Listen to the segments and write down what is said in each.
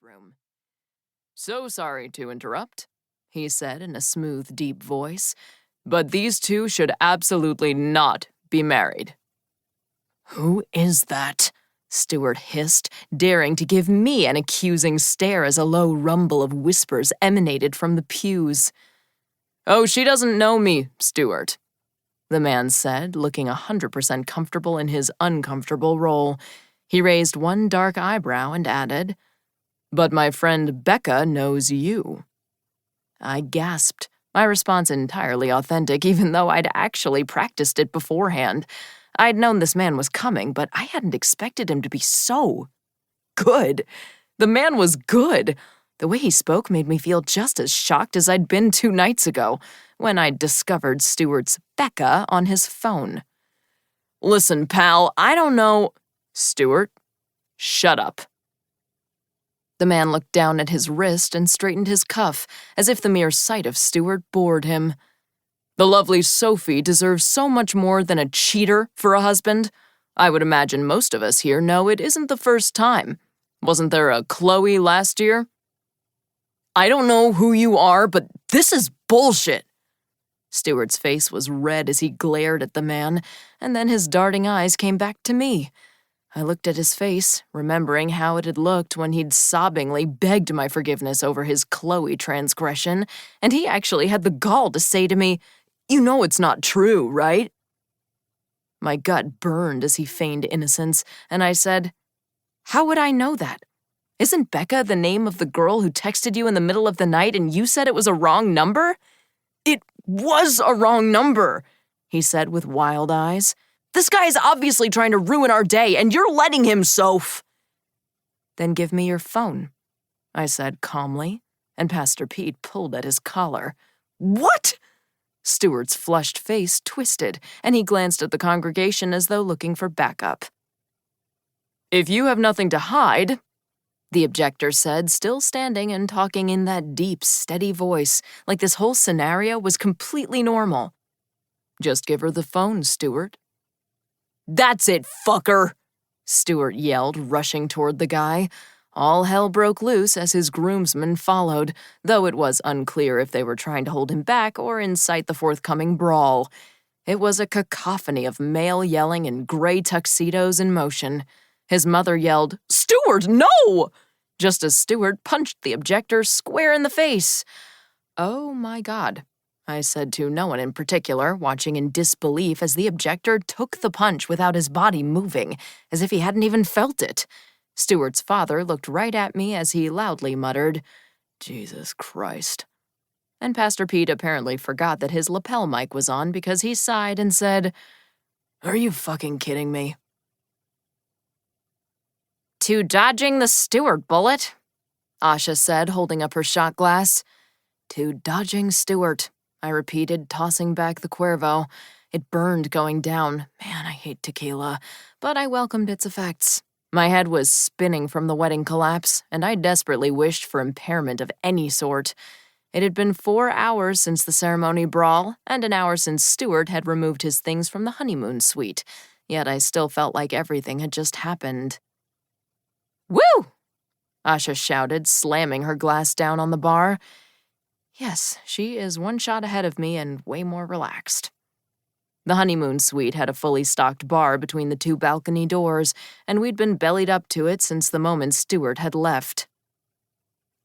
bedroom. "So sorry to interrupt," he said in a smooth, deep voice, "but these two should absolutely not be married." "Who is that?" Stuart hissed, daring to give me an accusing stare as a low rumble of whispers emanated from the pews. "Oh, she doesn't know me, Stuart," the man said, looking 100% comfortable in his uncomfortable role. He raised one dark eyebrow and added, "But my friend Becca knows you." I gasped, my response entirely authentic, even though I'd actually practiced it beforehand. I'd known this man was coming, but I hadn't expected him to be so good. The man was good. The way he spoke made me feel just as shocked as I'd been 2 nights ago, when I'd discovered Stuart's Becca on his phone. "Listen, pal, I don't know—" "Stuart, shut up." The man looked down at his wrist and straightened his cuff, as if the mere sight of Stuart bored him. "The lovely Sophie deserves so much more than a cheater for a husband. I would imagine most of us here know it isn't the first time. Wasn't there a Chloe last year?" "I don't know who you are, but this is bullshit." Stuart's face was red as he glared at the man, and then his darting eyes came back to me. I looked at his face, remembering how it had looked when he'd sobbingly begged my forgiveness over his Chloe transgression, and he actually had the gall to say to me, "You know it's not true, right?" My gut burned as he feigned innocence, and I said, "How would I know that? Isn't Becca the name of the girl who texted you in the middle of the night and you said it was a wrong number?" "It was a wrong number," he said with wild eyes. "This guy is obviously trying to ruin our day, and you're letting him, Soph." "Then give me your phone," I said calmly, and Pastor Pete pulled at his collar. "What?" Stuart's flushed face twisted, and he glanced at the congregation as though looking for backup. "If you have nothing to hide," the objector said, still standing and talking in that deep, steady voice, like this whole scenario was completely normal. "Just give her the phone, Stuart." "That's it, fucker!" Stuart yelled, rushing toward the guy. All hell broke loose as his groomsmen followed, though it was unclear if they were trying to hold him back or incite the forthcoming brawl. It was a cacophony of male yelling in gray tuxedos in motion. His mother yelled, "Stuart, no!" just as Stuart punched the objector square in the face. "Oh my God," I said to no one in particular, watching in disbelief as the objector took the punch without his body moving, as if he hadn't even felt it. Stuart's father looked right at me as he loudly muttered, "Jesus Christ." And Pastor Pete apparently forgot that his lapel mic was on because he sighed and said, "Are you fucking kidding me?" "To dodging the Stuart bullet," Asha said, holding up her shot glass. "To dodging Stuart," I repeated, tossing back the Cuervo. It burned going down. Man, I hate tequila, but I welcomed its effects. My head was spinning from the wedding collapse, and I desperately wished for impairment of any sort. It had been 4 hours since the ceremony brawl, and an hour since Stuart had removed his things from the honeymoon suite, yet I still felt like everything had just happened. "Woo!" Asha shouted, slamming her glass down on the bar. Yes, she is one shot ahead of me and way more relaxed. The honeymoon suite had a fully stocked bar between the 2 balcony doors, and we'd been bellied up to it since the moment Stuart had left.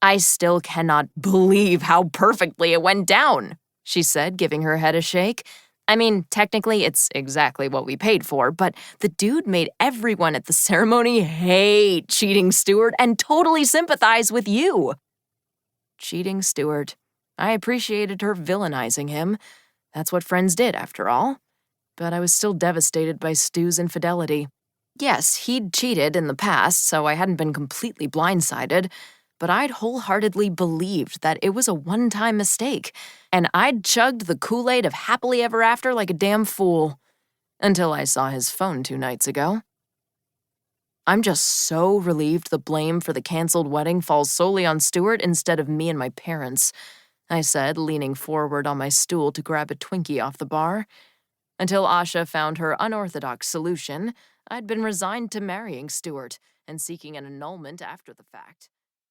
"I still cannot believe how perfectly it went down," she said, giving her head a shake. "I mean, technically it's exactly what we paid for, but the dude made everyone at the ceremony hate cheating Stuart and totally sympathize with you." Cheating Stuart. I appreciated her villainizing him. That's what friends did, after all. But I was still devastated by Stu's infidelity. Yes, he'd cheated in the past, so I hadn't been completely blindsided, but I'd wholeheartedly believed that it was a one-time mistake, and I'd chugged the Kool-Aid of happily ever after like a damn fool. Until I saw his phone 2 nights ago. I'm just so relieved the blame for the canceled wedding falls solely on Stuart instead of me and my parents, I said, leaning forward on my stool to grab a Twinkie off the bar. Until Asha found her unorthodox solution, I'd been resigned to marrying Stuart and seeking an annulment after the fact.